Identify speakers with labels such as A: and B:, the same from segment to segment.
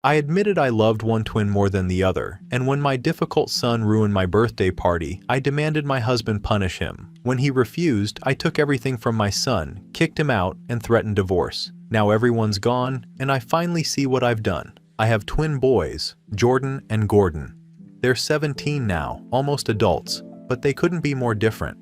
A: I admitted I loved one twin more than the other, and when my difficult son ruined my birthday party, I demanded my husband punish him. When he refused, I took everything from my son, kicked him out, and threatened divorce. Now everyone's gone, and I finally see what I've done. I have twin boys, Jordan and Gordon. They're 17 now, almost adults, but they couldn't be more different.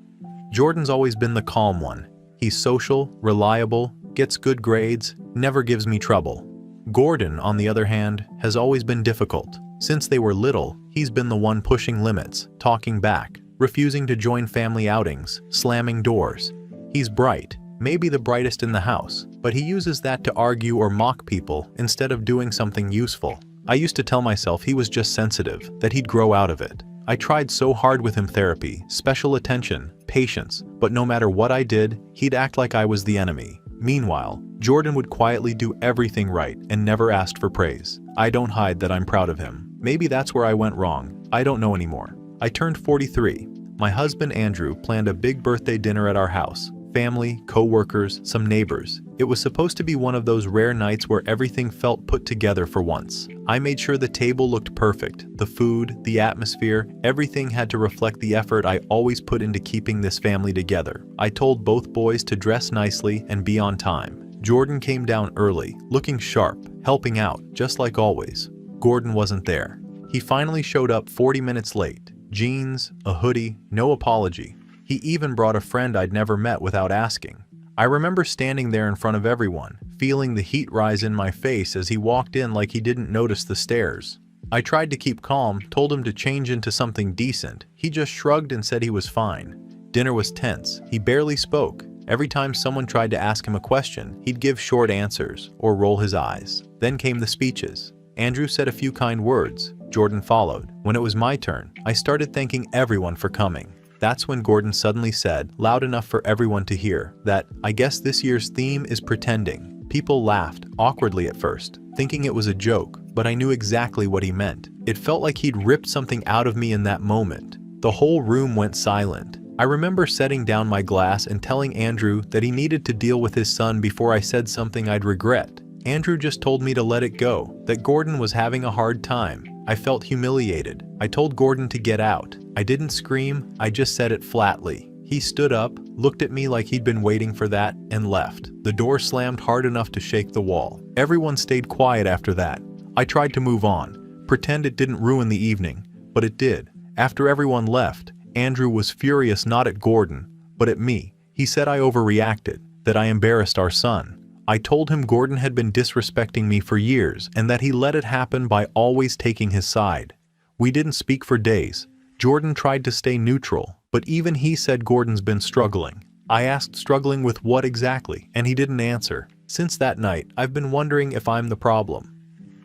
A: Jordan's always been the calm one. He's social, reliable, gets good grades, never gives me trouble. Gordon, on the other hand, has always been difficult. Since they were little, he's been the one pushing limits, talking back, refusing to join family outings, slamming doors. He's bright, maybe the brightest in the house, but he uses that to argue or mock people instead of doing something useful. I used to tell myself he was just sensitive, that he'd grow out of it. I tried so hard with him: therapy, special attention, patience, but no matter what I did, he'd act like I was the enemy. Meanwhile, Jordan would quietly do everything right and never asked for praise. I don't hide that I'm proud of him. Maybe that's where I went wrong. I don't know anymore. I turned 43. My husband Andrew planned a big birthday dinner at our house. Family, co-workers, some neighbors. It was supposed to be one of those rare nights where everything felt put together for once. I made sure the table looked perfect. The food, the atmosphere, everything had to reflect the effort I always put into keeping this family together. I told both boys to dress nicely and be on time. Jordan came down early, looking sharp, helping out, just like always. Gordon wasn't there. He finally showed up 40 minutes late. Jeans, a hoodie, no apology. He even brought a friend I'd never met without asking. I remember standing there in front of everyone, feeling the heat rise in my face as he walked in like he didn't notice the stares. I tried to keep calm, told him to change into something decent. He just shrugged and said he was fine. Dinner was tense. He barely spoke. Every time someone tried to ask him a question, he'd give short answers or roll his eyes. Then came the speeches. Andrew said a few kind words. Jordan followed. When it was my turn, I started thanking everyone for coming. That's when Gordon suddenly said, loud enough for everyone to hear, that, "I guess this year's theme is pretending." People laughed, awkwardly at first, thinking it was a joke, but I knew exactly what he meant. It felt like he'd ripped something out of me in that moment. The whole room went silent. I remember setting down my glass and telling Andrew that he needed to deal with his son before I said something I'd regret. Andrew just told me to let it go, that Gordon was having a hard time. I felt humiliated. I told Gordon to get out. I didn't scream, I just said it flatly. He stood up, looked at me like he'd been waiting for that, and left. The door slammed hard enough to shake the wall. Everyone stayed quiet after that. I tried to move on, pretend it didn't ruin the evening, but it did. After everyone left, Andrew was furious not at Gordon, but at me. He said I overreacted, that I embarrassed our son. I told him Gordon had been disrespecting me for years and that he let it happen by always taking his side. We didn't speak for days. Jordan tried to stay neutral, but even he said Gordon's been struggling. I asked struggling with what exactly, and he didn't answer. Since that night, I've been wondering if I'm the problem.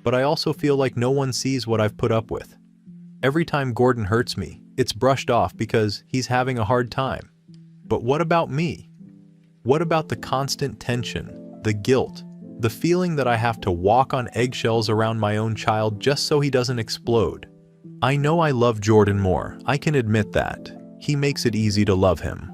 A: But I also feel like no one sees what I've put up with. Every time Gordon hurts me, it's brushed off because he's having a hard time. But what about me? What about the constant tension? The guilt, the feeling that I have to walk on eggshells around my own child just so he doesn't explode. I know I love Jordan more, I can admit that. He makes it easy to love him.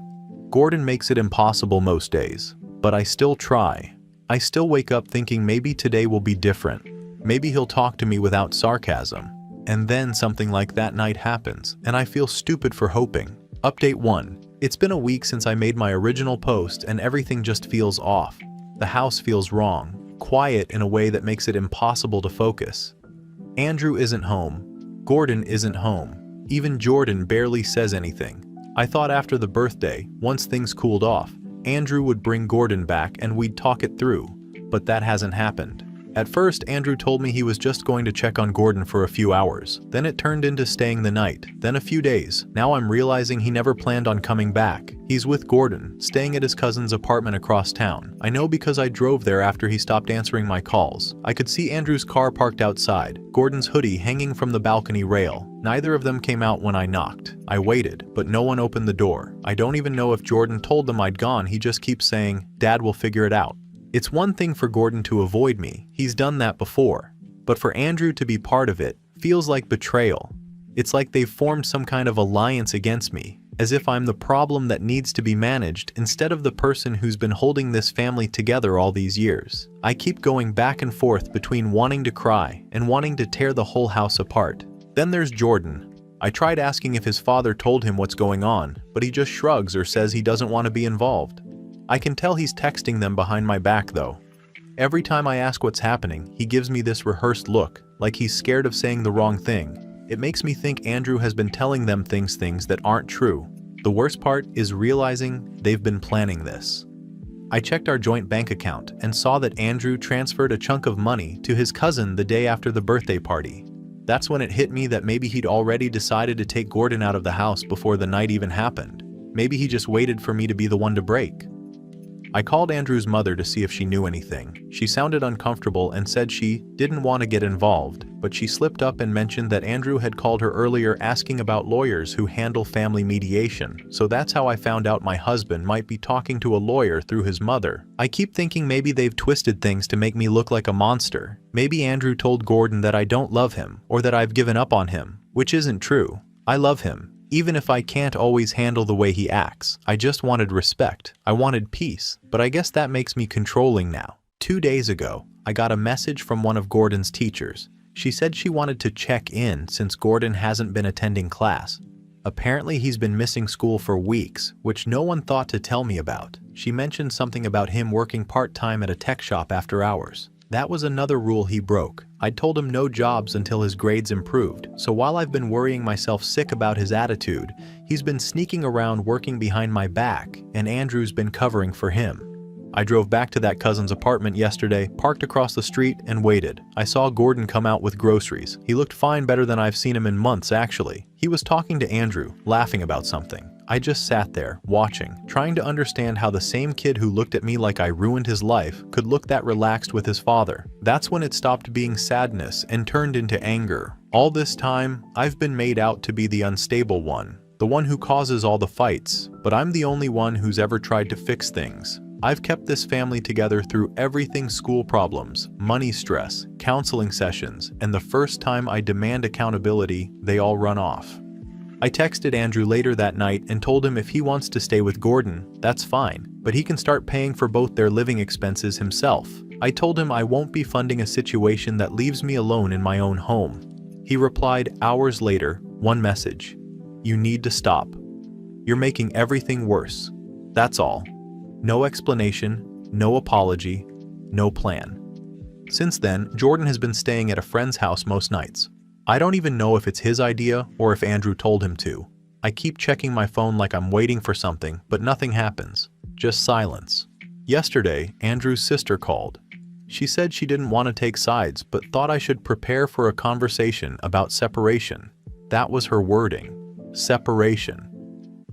A: Gordon makes it impossible most days, but I still try. I still wake up thinking maybe today will be different. Maybe he'll talk to me without sarcasm. And then something like that night happens, and I feel stupid for hoping. Update 1. It's been a week since I made my original post and everything just feels off. The house feels wrong, quiet in a way that makes it impossible to focus. Andrew isn't home. Gordon isn't home. Even Jordan barely says anything. I thought after the birthday, once things cooled off, Andrew would bring Gordon back and we'd talk it through, but that hasn't happened. At first, Andrew told me he was just going to check on Gordon for a few hours. Then it turned into staying the night, then a few days. Now I'm realizing he never planned on coming back. He's with Gordon, staying at his cousin's apartment across town. I know because I drove there after he stopped answering my calls. I could see Andrew's car parked outside, Gordon's hoodie hanging from the balcony rail. Neither of them came out when I knocked. I waited, but no one opened the door. I don't even know if Jordan told them I'd gone. He just keeps saying, "Dad will figure it out." It's one thing for Gordon to avoid me, he's done that before. But for Andrew to be part of it feels like betrayal. It's like they've formed some kind of alliance against me. as if I'm the problem that needs to be managed instead of the person who's been holding this family together all these years. I keep going back and forth between wanting to cry and wanting to tear the whole house apart. Then there's Jordan. I tried asking if his father told him what's going on, but he just shrugs or says he doesn't want to be involved. I can tell he's texting them behind my back though. Every time I ask what's happening, he gives me this rehearsed look, like he's scared of saying the wrong thing. It makes me think Andrew has been telling them things that aren't true. The worst part is realizing they've been planning this. I checked our joint bank account and saw that Andrew transferred a chunk of money to his cousin the day after the birthday party. That's when it hit me that maybe he'd already decided to take Gordon out of the house before the night even happened. Maybe he just waited for me to be the one to break. I called Andrew's mother to see if she knew anything. She sounded uncomfortable and said she didn't want to get involved, but she slipped up and mentioned that Andrew had called her earlier asking about lawyers who handle family mediation, so that's how I found out my husband might be talking to a lawyer through his mother. I keep thinking maybe they've twisted things to make me look like a monster. Maybe Andrew told Gordon that I don't love him, or that I've given up on him, which isn't true. I love him. Even if I can't always handle the way he acts, I just wanted respect. I wanted peace, but I guess that makes me controlling now. 2 days ago, I got a message from one of Gordon's teachers. She said she wanted to check in since Gordon hasn't been attending class. Apparently he's been missing school for weeks, which no one thought to tell me about. She mentioned something about him working part-time at a tech shop after hours. That was another rule he broke. I'd told him no jobs until his grades improved, so while I've been worrying myself sick about his attitude, he's been sneaking around working behind my back, and Andrew's been covering for him. I drove back to that cousin's apartment yesterday, parked across the street, and waited. I saw Gordon come out with groceries. He looked fine, better than I've seen him in months actually. He was talking to Andrew, laughing about something. I just sat there, watching, trying to understand how the same kid who looked at me like I ruined his life could look that relaxed with his father. That's when it stopped being sadness and turned into anger. All this time, I've been made out to be the unstable one, the one who causes all the fights, but I'm the only one who's ever tried to fix things. I've kept this family together through everything: school problems, money stress, counseling sessions, and the first time I demand accountability, they all run off. I texted Andrew later that night and told him if he wants to stay with Gordon, that's fine, but he can start paying for both their living expenses himself. I told him I won't be funding a situation that leaves me alone in my own home. He replied hours later, one message: "You need to stop. You're making everything worse. That's all." No explanation, no apology, no plan. Since then, Jordan has been staying at a friend's house most nights. I don't even know if it's his idea or if Andrew told him to. I keep checking my phone like I'm waiting for something, but nothing happens. Just silence. Yesterday, Andrew's sister called. She said she didn't want to take sides, but thought I should prepare for a conversation about separation. That was her wording. Separation.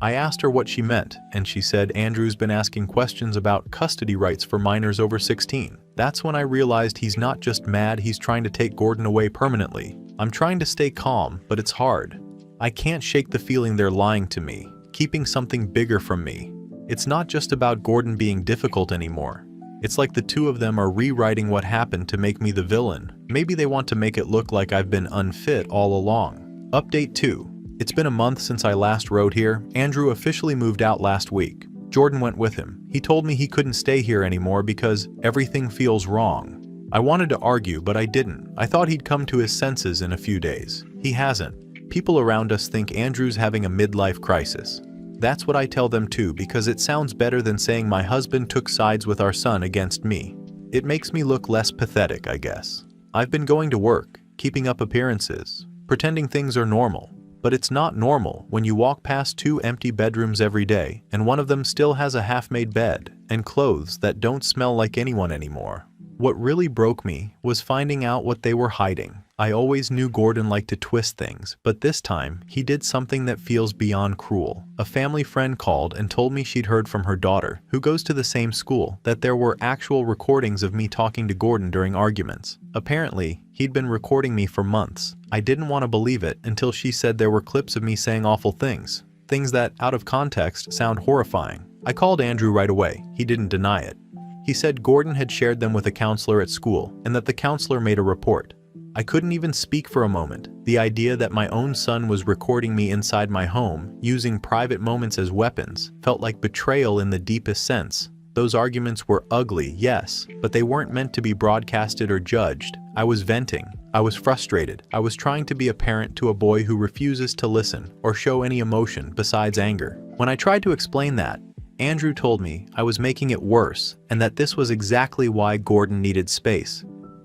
A: I asked her what she meant, and she said Andrew's been asking questions about custody rights for minors over 16. That's when I realized he's not just mad, he's trying to take Gordon away permanently. I'm trying to stay calm, but it's hard. I can't shake the feeling they're lying to me, keeping something bigger from me. It's not just about Gordon being difficult anymore. It's like the two of them are rewriting what happened to make me the villain. Maybe they want to make it look like I've been unfit all along. Update 2. It's been a month since I last rode here. Andrew officially moved out last week. Jordan went with him. He told me he couldn't stay here anymore because everything feels wrong. I wanted to argue, but I didn't. I thought he'd come to his senses in a few days. He hasn't. People around us think Andrew's having a midlife crisis. That's what I tell them too, because it sounds better than saying my husband took sides with our son against me. It makes me look less pathetic, I guess. I've been going to work, keeping up appearances, pretending things are normal. But it's not normal when you walk past 2 empty bedrooms every day and one of them still has a half-made bed and clothes that don't smell like anyone anymore. What really broke me was finding out what they were hiding. I always knew Gordon liked to twist things, but this time he did something that feels beyond cruel. A family friend called and told me she'd heard from her daughter, who goes to the same school, that there were actual recordings of me talking to Gordon during arguments. Apparently, he'd been recording me for months. I didn't want to believe it until she said there were clips of me saying awful things. Things that, out of context, sound horrifying. I called Andrew right away. He didn't deny it. He said Gordon had shared them with a counselor at school and that the counselor made a report. I couldn't even speak for a moment. The idea that my own son was recording me inside my home, using private moments as weapons, felt like betrayal in the deepest sense. Those arguments were ugly, yes, but they weren't meant to be broadcasted or judged. I was venting. I was frustrated. I was trying to be a parent to a boy who refuses to listen or show any emotion besides anger. When I tried to explain that, Andrew told me I was making it worse and that this was exactly why Gordon needed space.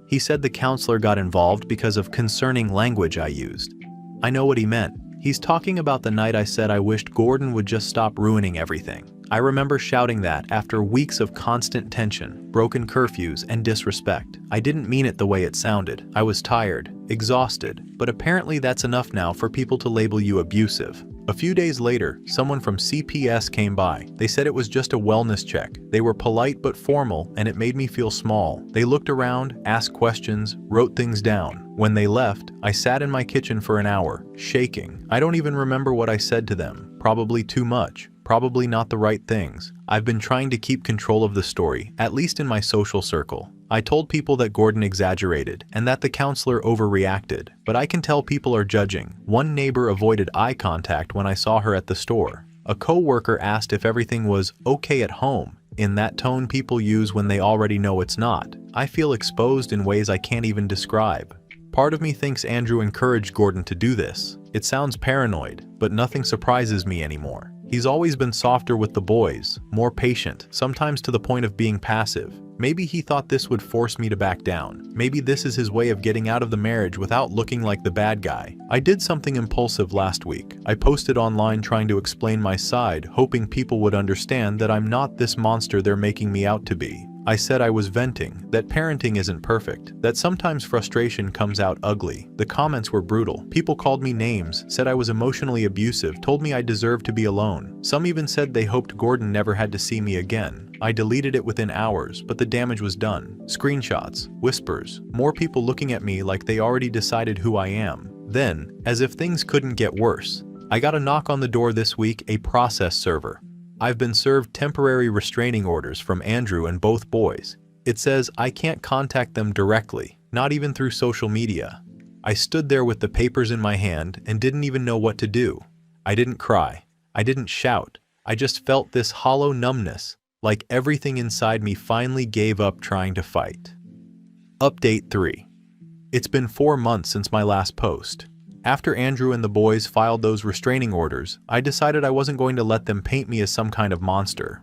A: He said the counselor got involved because of concerning language I used. I know what he meant. He's talking about the night I said I wished Gordon would just stop ruining everything. I remember shouting that after weeks of constant tension, broken curfews, and disrespect. I didn't mean it the way it sounded. I was tired, exhausted, but apparently that's enough now for people to label you abusive. A few days later, someone from CPS came by. They said it was just a wellness check. They were polite but formal, and it made me feel small. They looked around, asked questions, wrote things down. When they left, I sat in my kitchen for an hour, shaking. I don't even remember what I said to them. Probably too much. Probably not the right things. I've been trying to keep control of the story, at least in my social circle. I told people that Gordon exaggerated and that the counselor overreacted, but I can tell people are judging. One neighbor avoided eye contact when I saw her at the store. A co-worker asked if everything was okay at home, in that tone people use when they already know it's not. I feel exposed in ways I can't even describe. Part of me thinks Andrew encouraged Gordon to do this. It sounds paranoid, but nothing surprises me anymore. He's always been softer with the boys, more patient, sometimes to the point of being passive. Maybe he thought this would force me to back down. Maybe this is his way of getting out of the marriage without looking like the bad guy. I did something impulsive last week. I posted online trying to explain my side, hoping people would understand that I'm not this monster they're making me out to be. I said I was venting, that parenting isn't perfect, that sometimes frustration comes out ugly. The comments were brutal. People called me names, said I was emotionally abusive, told me I deserved to be alone. Some even said they hoped Gordon never had to see me again. I deleted it within hours, but the damage was done. Screenshots, whispers, more people looking at me like they already decided who I am. Then, as if things couldn't get worse, I got a knock on the door this week, a process server. I've been served temporary restraining orders from Andrew and both boys. It says I can't contact them directly, not even through social media. I stood there with the papers in my hand and didn't even know what to do. I didn't cry. I didn't shout. I just felt this hollow numbness, like everything inside me finally gave up trying to fight. Update 3. It's been 4 months since my last post. After Andrew and the boys filed those restraining orders, I decided I wasn't going to let them paint me as some kind of monster.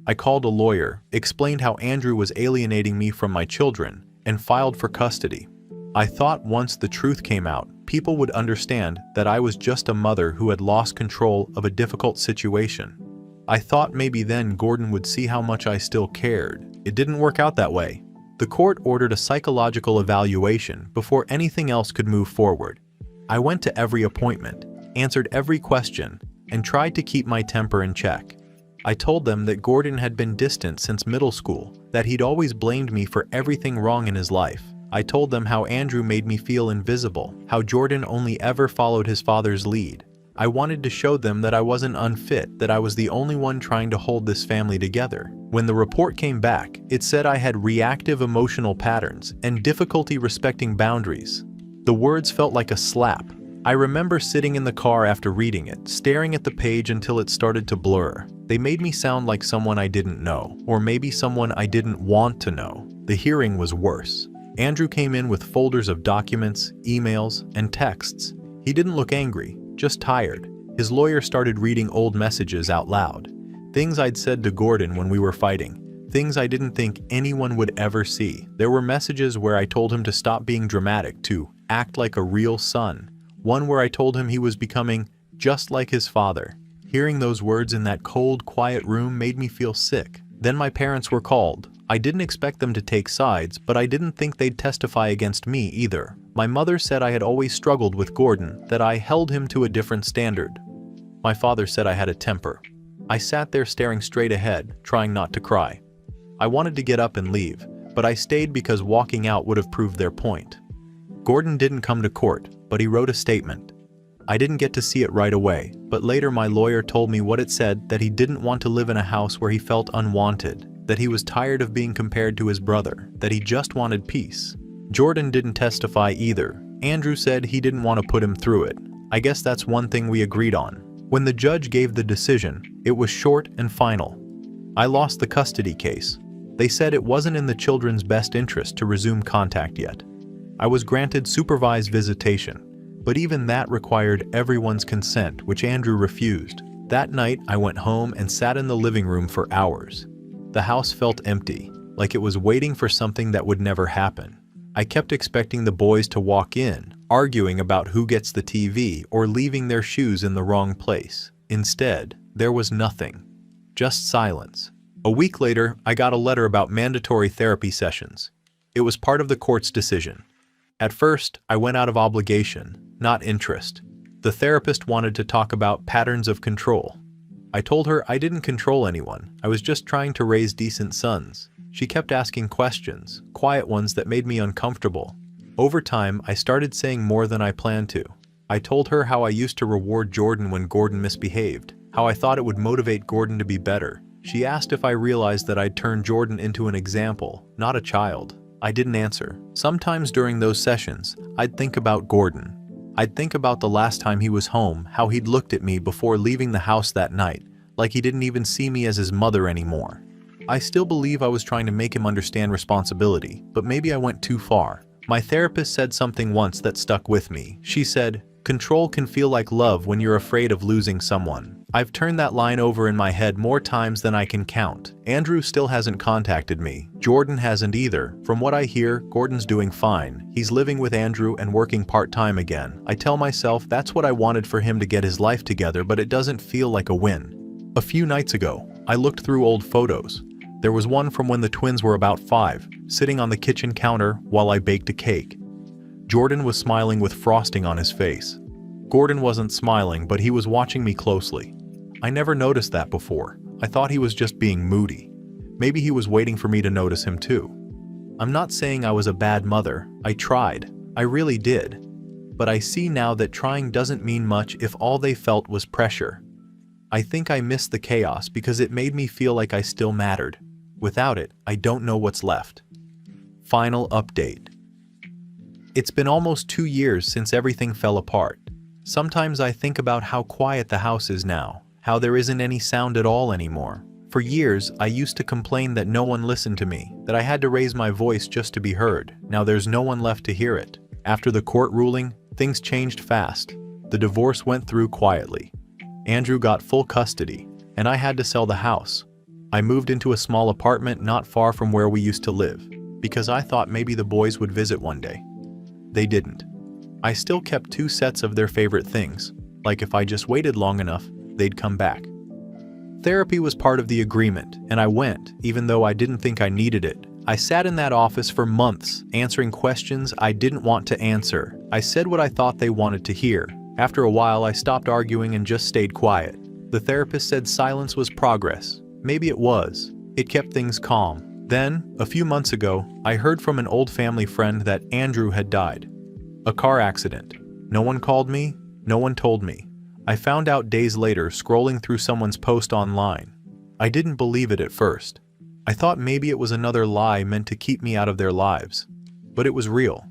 A: I called a lawyer, explained how Andrew was alienating me from my children, and filed for custody. I thought once the truth came out, people would understand that I was just a mother who had lost control of a difficult situation. I thought maybe then Gordon would see how much I still cared. It didn't work out that way. The court ordered a psychological evaluation before anything else could move forward. I went to every appointment, answered every question, and tried to keep my temper in check. I told them that Gordon had been distant since middle school, that he'd always blamed me for everything wrong in his life. I told them how Andrew made me feel invisible, how Jordan only ever followed his father's lead. I wanted to show them that I wasn't unfit, that I was the only one trying to hold this family together. When the report came back, it said I had reactive emotional patterns and difficulty respecting boundaries. The words felt like a slap. I remember sitting in the car after reading it, staring at the page until it started to blur. They made me sound like someone I didn't know, or maybe someone I didn't want to know. The hearing was worse. Andrew came in with folders of documents, emails, and texts. He didn't look angry, just tired. His lawyer started reading old messages out loud. Things I'd said to Gordon when we were fighting. Things I didn't think anyone would ever see. There were messages where I told him to stop being dramatic, to act like a real son. One where I told him he was becoming just like his father. Hearing those words in that cold, quiet room made me feel sick. Then my parents were called. I didn't expect them to take sides, but I didn't think they'd testify against me either. My mother said I had always struggled with Gordon, that I held him to a different standard. My father said I had a temper. I sat there staring straight ahead, trying not to cry. I wanted to get up and leave, but I stayed because walking out would have proved their point. Gordon didn't come to court, but he wrote a statement. I didn't get to see it right away, but later my lawyer told me what it said, that he didn't want to live in a house where he felt unwanted, that he was tired of being compared to his brother, that he just wanted peace. Jordan didn't testify either. Andrew said he didn't want to put him through it. I guess that's one thing we agreed on. When the judge gave the decision, it was short and final. I lost the custody case. They said it wasn't in the children's best interest to resume contact yet. I was granted supervised visitation, but even that required everyone's consent, which Andrew refused. That night, I went home and sat in the living room for hours. The house felt empty, like it was waiting for something that would never happen. I kept expecting the boys to walk in, arguing about who gets the TV or leaving their shoes in the wrong place. Instead, there was nothing. Just silence. A week later, I got a letter about mandatory therapy sessions. It was part of the court's decision. At first, I went out of obligation, not interest. The therapist wanted to talk about patterns of control. I told her I didn't control anyone. I was just trying to raise decent sons. She kept asking questions, quiet ones that made me uncomfortable. Over time, I started saying more than I planned to. I told her how I used to reward Jordan when Gordon misbehaved, how I thought it would motivate Gordon to be better. She asked if I realized that I'd turned Jordan into an example, not a child. I didn't answer. Sometimes during those sessions, I'd think about Gordon. I'd think about the last time he was home, how he'd looked at me before leaving the house that night, like he didn't even see me as his mother anymore. I still believe I was trying to make him understand responsibility, but maybe I went too far. My therapist said something once that stuck with me. She said, "Control can feel like love when you're afraid of losing someone." I've turned that line over in my head more times than I can count. Andrew still hasn't contacted me. Jordan hasn't either. From what I hear, Gordon's doing fine. He's living with Andrew and working part-time again. I tell myself that's what I wanted for him to get his life together, but it doesn't feel like a win. A few nights ago, I looked through old photos. There was one from when the twins were about 5, sitting on the kitchen counter while I baked a cake. Jordan was smiling with frosting on his face. Gordon wasn't smiling, but he was watching me closely. I never noticed that before. I thought he was just being moody. Maybe he was waiting for me to notice him too. I'm not saying I was a bad mother. I tried. I really did. But I see now that trying doesn't mean much if all they felt was pressure. I think I missed the chaos because it made me feel like I still mattered. Without it, I don't know what's left. Final update. It's been almost 2 years since everything fell apart. Sometimes I think about how quiet the house is now, how there isn't any sound at all anymore. For years, I used to complain that no one listened to me, that I had to raise my voice just to be heard. Now there's no one left to hear it. After the court ruling, things changed fast. The divorce went through quietly. Andrew got full custody, and I had to sell the house. I moved into a small apartment not far from where we used to live, because I thought maybe the boys would visit one day. They didn't. I still kept 2 sets of their favorite things, like if I just waited long enough, they'd come back. Therapy was part of the agreement, and I went, even though I didn't think I needed it. I sat in that office for months, answering questions I didn't want to answer. I said what I thought they wanted to hear. After a while, I stopped arguing and just stayed quiet. The therapist said silence was progress. Maybe it was. It kept things calm. Then, a few months ago, I heard from an old family friend that Andrew had died. A car accident. No one called me, no one told me. I found out days later scrolling through someone's post online. I didn't believe it at first. I thought maybe it was another lie meant to keep me out of their lives. But it was real.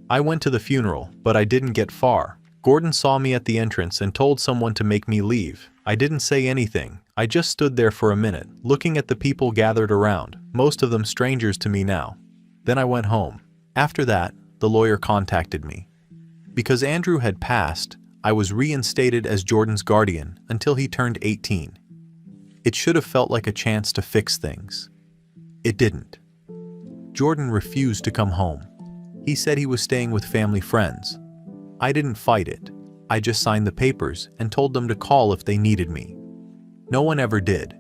A: I went to the funeral, but I didn't get far. Gordon saw me at the entrance and told someone to make me leave. I didn't say anything. I just stood there for a minute, looking at the people gathered around, most of them strangers to me now. Then I went home. After that, the lawyer contacted me. Because Andrew had passed, I was reinstated as Jordan's guardian until he turned 18. It should have felt like a chance to fix things. It didn't. Jordan refused to come home. He said he was staying with family friends. I didn't fight it. I just signed the papers and told them to call if they needed me. No one ever did.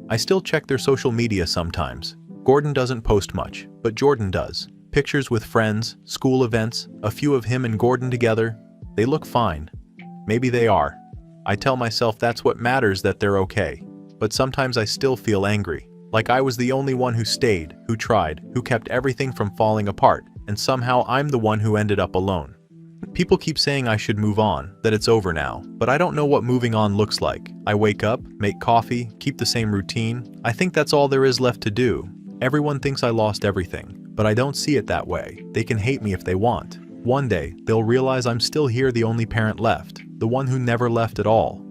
A: I still check their social media sometimes. Gordon doesn't post much, but Jordan does. Pictures with friends, school events, a few of him and Gordon together. They look fine. Maybe they are. I tell myself that's what matters, that they're okay. But sometimes I still feel angry. Like I was the only one who stayed, who tried, who kept everything from falling apart, and somehow I'm the one who ended up alone. People keep saying I should move on, that it's over now, but I don't know what moving on looks like. I wake up, make coffee, keep the same routine. I think that's all there is left to do. Everyone thinks I lost everything, But I don't see it that way. They can hate me if they want. One day, they'll realize I'm still here, the only parent left, the one who never left at all.